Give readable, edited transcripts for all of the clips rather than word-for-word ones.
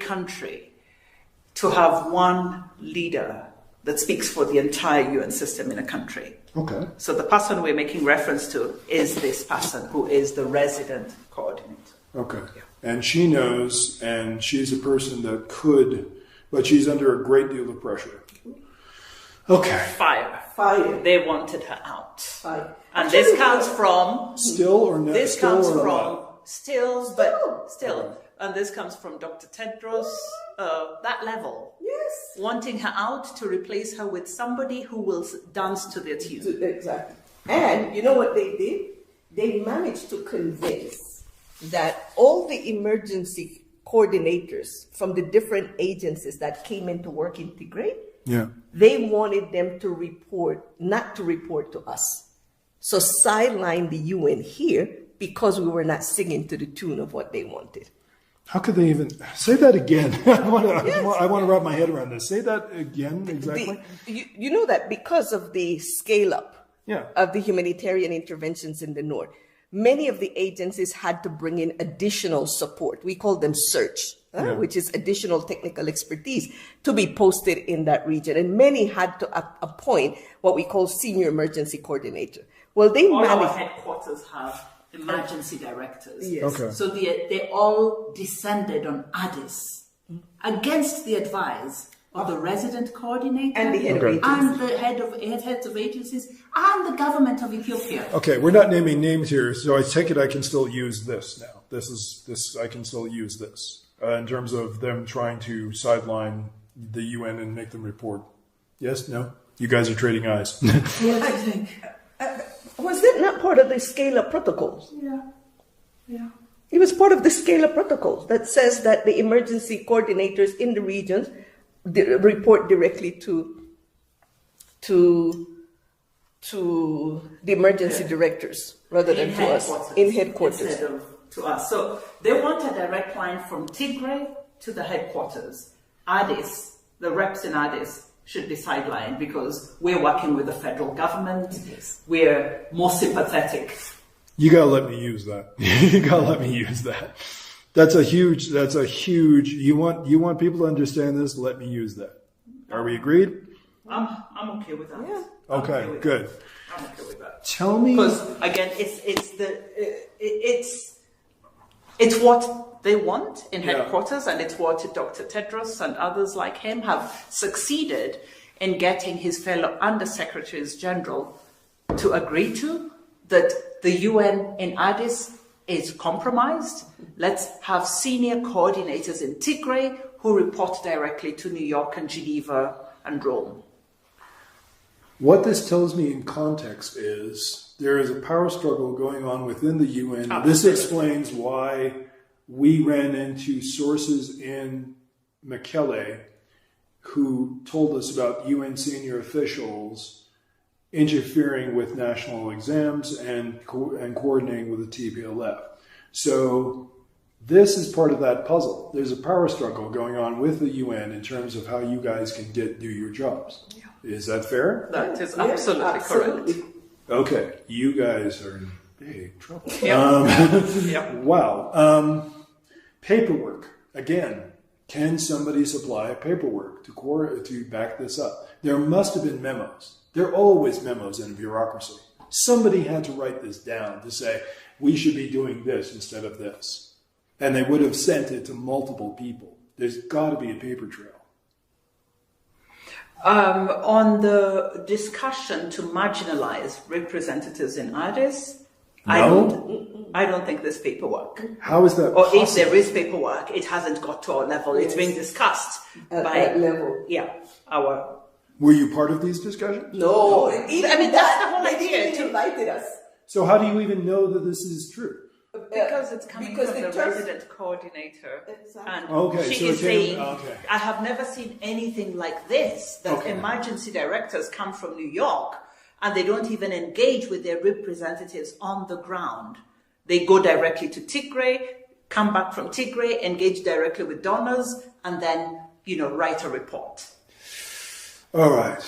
Country to have one leader that speaks for the entire UN system in a country. Okay. So the person we're making reference to is this person who is the resident coordinator. Okay. Yeah. And she knows, and she's a person that could, but she's under a great deal of pressure. Okay. Fire. They wanted her out. Fire. And this comes from... Still or not? This comes from... Still. Okay. And this comes from Dr. Tedros, that level. Yes. Wanting her out to replace her with somebody who will dance to their tune. Exactly. And you know what they did? They managed to convince that all the emergency coordinators from the different agencies that came into work in Tigray, they wanted them to not to report to us. So sideline the UN here because we were not singing to the tune of what they wanted. How could they even say that again? I want to wrap my head around this. Say that again, exactly. You know that because of the scale up of the humanitarian interventions in the north, many of the agencies had to bring in additional support. We call them search, which is additional technical expertise to be posted in that region. And many had to appoint what we call senior emergency coordinator. Well, they all managed. Our headquarters have emergency directors. Yes. Okay. So they all descended on Addis against the advice of the resident coordinator and the head of agencies. And the heads of agencies and the government of Ethiopia. Okay, we're not naming names here, so I take it I can still use this now. This I can still use this in terms of them trying to sideline the UN and make them report. Yes, no, you guys are trading eyes. Yes, I think. Was that not part of the scale-up protocols? Yeah. It was part of the scale-up protocols that says that the emergency coordinators in the regions report directly to the emergency directors rather than to us in headquarters. Instead of to us. So they want a direct line from Tigray to the headquarters. Addis, the reps in Addis, should be sidelined because we're working with the federal government. Yes. We're more sympathetic. You gotta let me use that. You gotta let me use that. That's a huge, you want people to understand this, let me use that. Are we agreed? I'm okay with that. Yeah. Okay, good. I'm okay with that. Tell me. Because again, it's what they want in headquarters, and it's what Dr. Tedros and others like him have succeeded in getting his fellow undersecretaries general to agree to, that the UN in Addis is compromised. Let's have senior coordinators in Tigray who report directly to New York and Geneva and Rome. What this tells me in context is there is a power struggle going on within the UN. Absolutely. This explains why we ran into sources in Mekelle who told us about UN senior officials interfering with national exams and coordinating with the TPLF. So this is part of that puzzle. There's a power struggle going on with the UN in terms of how you guys can do your jobs. Yeah. Is that fair? That is absolutely correct. Okay, you guys are in big trouble. Yep. Wow. Paperwork. Again, can somebody supply paperwork to back this up? There must have been memos. There are always memos in bureaucracy. Somebody had to write this down to say, we should be doing this instead of this. And they would have sent it to multiple people. There's got to be a paper trail. On the discussion to marginalize representatives in Addis, No? I don't think there's paperwork. How is that Or possible? if there is paperwork, it hasn't got to our level. It's being discussed at by that level. Yeah, our. Were you part of these discussions? No, I mean, that's the whole they idea, didn't too. invited us. So how do you even know that this is true? because it's coming from the resident coordinator. Exactly. And Okay, she so is it came- saying, okay. I have never seen anything like this, that Okay. emergency directors come from New York and they don't even engage with their representatives on the ground. They go directly to Tigray, come back from Tigray, engage directly with donors, and then, write a report. All right.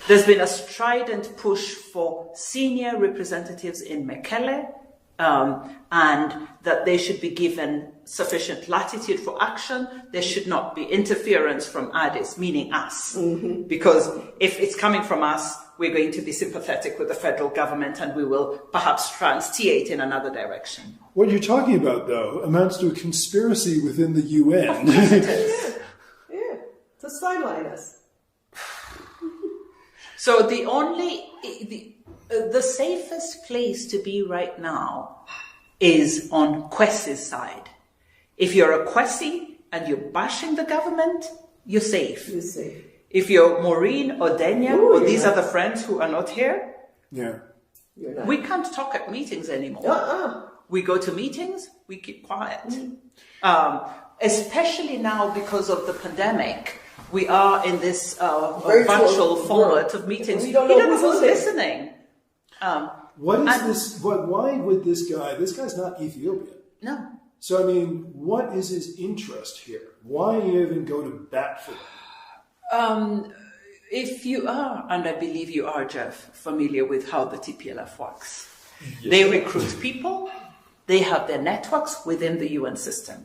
There's been a strident push for senior representatives in Mekelle, and that they should be given sufficient latitude for action. There should not be interference from Addis, meaning us. Mm-hmm. Because if it's coming from us, we're going to be sympathetic with the federal government and we will perhaps try and steer it in another direction. What you're talking about, though, amounts to a conspiracy within the UN. Yeah, to sideline us. So the safest place to be right now is on Kwesi's side. If you're a Kwesi and you're bashing the government, you're safe. You're safe. If you're Maureen or Denya, or these are the friends who are not here, Yeah. You're not. we can't talk at meetings anymore. We go to meetings, we keep quiet. Especially now because of the pandemic, we are in this virtual format of meetings. We don't know who's listening. What is this? Why would this guy? This guy's not Ethiopian. No. So I mean, what is his interest here? Why even go to bat for them? If you are, and I believe you are, Jeff, familiar with how the TPLF works, Yes. they recruit people. They have their networks within the UN system.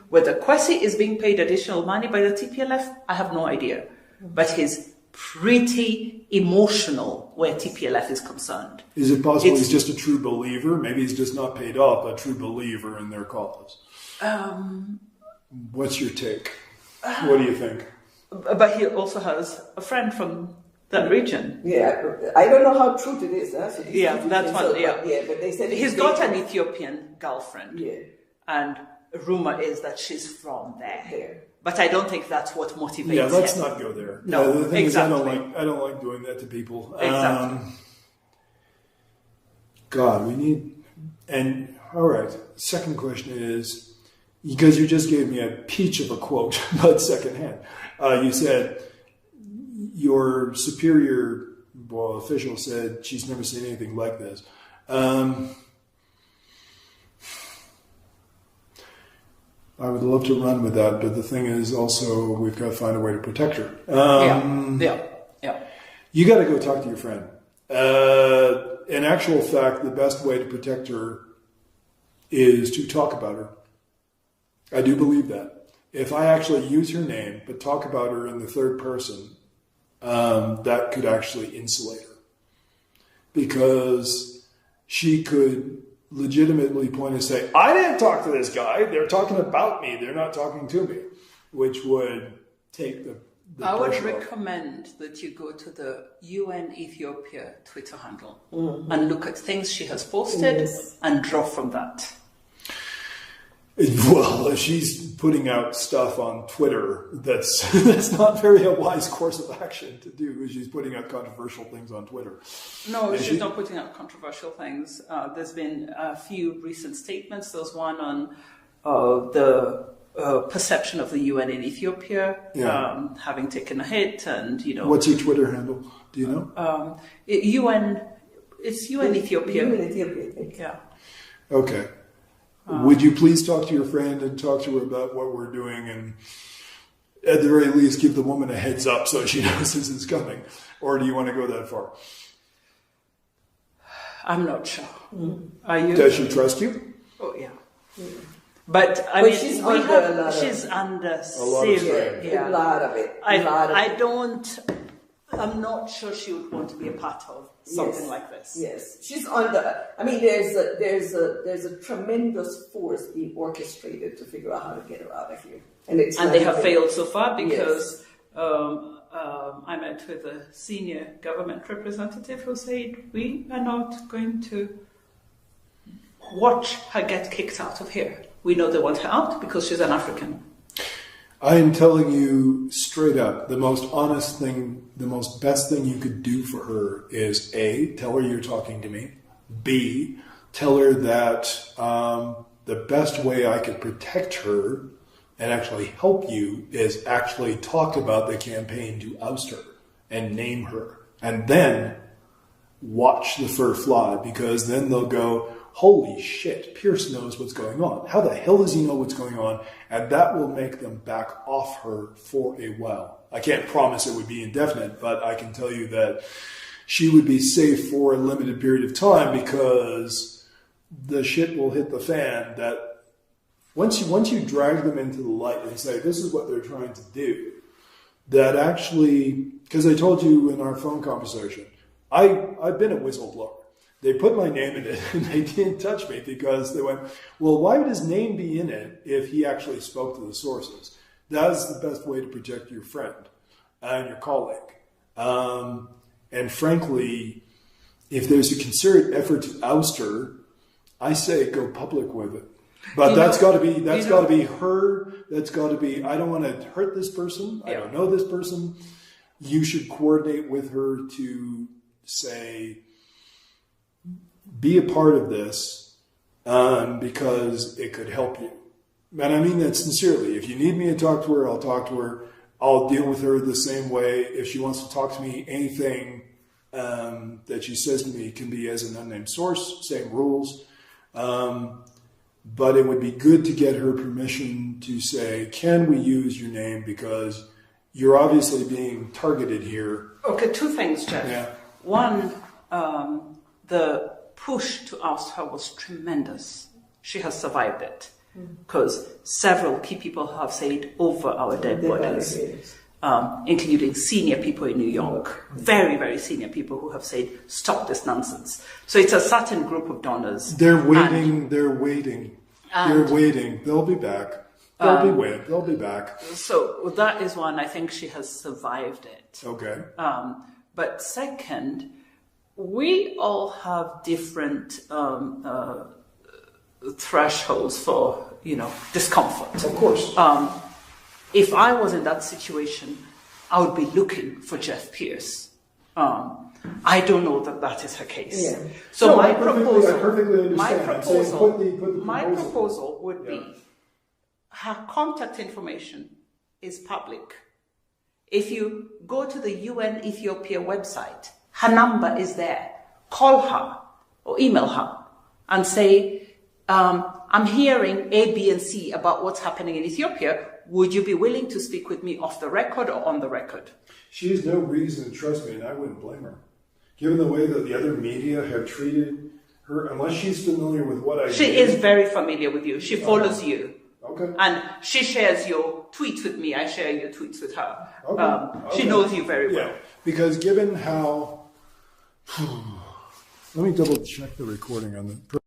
Whether Kwesi is being paid additional money by the TPLF, I have no idea. But he's pretty emotional where TPLF is concerned. Is it possible he's just a true believer? Maybe he's just not paid off, a true believer in their cause. What's your take? What do you think? But he also has a friend from that region. Yeah, I don't know how true it is. Huh? So That's one. But they said he's got an Ethiopian girlfriend. Yeah. And rumor is that she's from there. But I don't think that's what motivates him. Yeah, let's not go there. No, the thing exactly. is, I don't like doing that to people. Exactly. God, we need. And all right, second question is, because you just gave me a peach of a quote, but secondhand. You said your superior official said she's never seen anything like this. I would love to run with that, but the thing is also we've got to find a way to protect her. Yeah. You got to go talk to your friend. In actual fact, the best way to protect her is to talk about her. I do believe that. If I actually use her name, but talk about her in the third person, that could actually insulate her. Because she could legitimately point and say, I didn't talk to this guy. They're talking about me. They're not talking to me, which would take the I would pressure off. recommend that you go to the UN Ethiopia Twitter handle and look at things she has posted and draw from that. Well, if she's putting out stuff on Twitter, that's not very a wise course of action to do. She's putting out controversial things on Twitter. No, she's not putting out controversial things. There's been a few recent statements. There's one on the perception of the UN in Ethiopia having taken a hit, and What's your Twitter handle? Do you know? It's UN Ethiopia. UN Ethiopia, I think. Yeah. Okay. Would you please talk to your friend and talk to her about what we're doing, and at the very least give the woman a heads up so she knows this is coming? Or do you want to go that far? I'm not sure. Are you? Does she trust you? Oh, yeah. But I But mean, she's she's under a lot of serious. strain. A lot of it. I'm not sure she would want to be a part of something like this. Yes, she's under. I mean, there's a tremendous force being orchestrated to figure out how to get her out of here, and they have failed so far because I met with a senior government representative who said we are not going to watch her get kicked out of here. We know they want her out because she's an African. I am telling you straight up, the most honest thing, the most best thing you could do for her is A, tell her you're talking to me. B, tell her that the best way I could protect her and actually help you is actually talk about the campaign to oust her and name her, and then watch the fur fly, because then they'll go, holy shit, Pierce knows what's going on. How the hell does he know what's going on? And that will make them back off her for a while. I can't promise it would be indefinite, but I can tell you that she would be safe for a limited period of time, because the shit will hit the fan that once you drag them into the light and say, this is what they're trying to do, that actually, because I told you in our phone conversation, I've been a whistleblower. They put my name in it and they didn't touch me because they went, well, why would his name be in it if he actually spoke to the sources? That's the best way to protect your friend and your colleague. And frankly, if there's a concerted effort to oust her, I say go public with it. But that's got to be her. That's got to be, I don't want to hurt this person. I don't know this person. You should coordinate with her to say, be a part of this because it could help you. And I mean that sincerely. If you need me to talk to her, I'll talk to her. I'll deal with her the same way. If she wants to talk to me, anything that she says to me can be as an unnamed source, same rules. But it would be good to get her permission to say, can we use your name? Because you're obviously being targeted here. Okay, two things, Jeff. Yeah. One, the push to oust her was tremendous. She has survived it because several key people have said over our dead bodies, including senior people in New York, very, very senior people who have said, stop this nonsense. So it's a certain group of donors. They're waiting. They're waiting. They'll be back. They'll be back. So that is one. I think she has survived it. Okay. But second, we all have different thresholds for, discomfort. Of course. If I was in that situation, I would be looking for Jeff Pierce. I don't know that is her case. Yeah. So I perfectly understand. My proposal would be her contact information is public. If you go to the UN Ethiopia website, her number is there. Call her or email her and say, I'm hearing A, B, and C about what's happening in Ethiopia. Would you be willing to speak with me off the record or on the record? She has no reason to trust me, and I wouldn't blame her. Given the way that the other media have treated her, unless she's familiar with what I do. She is very familiar with you. She follows you. Okay. And she shares your tweets with me. I share your tweets with her. Okay. She knows you very well. Because given how... Let me double check the recording on the...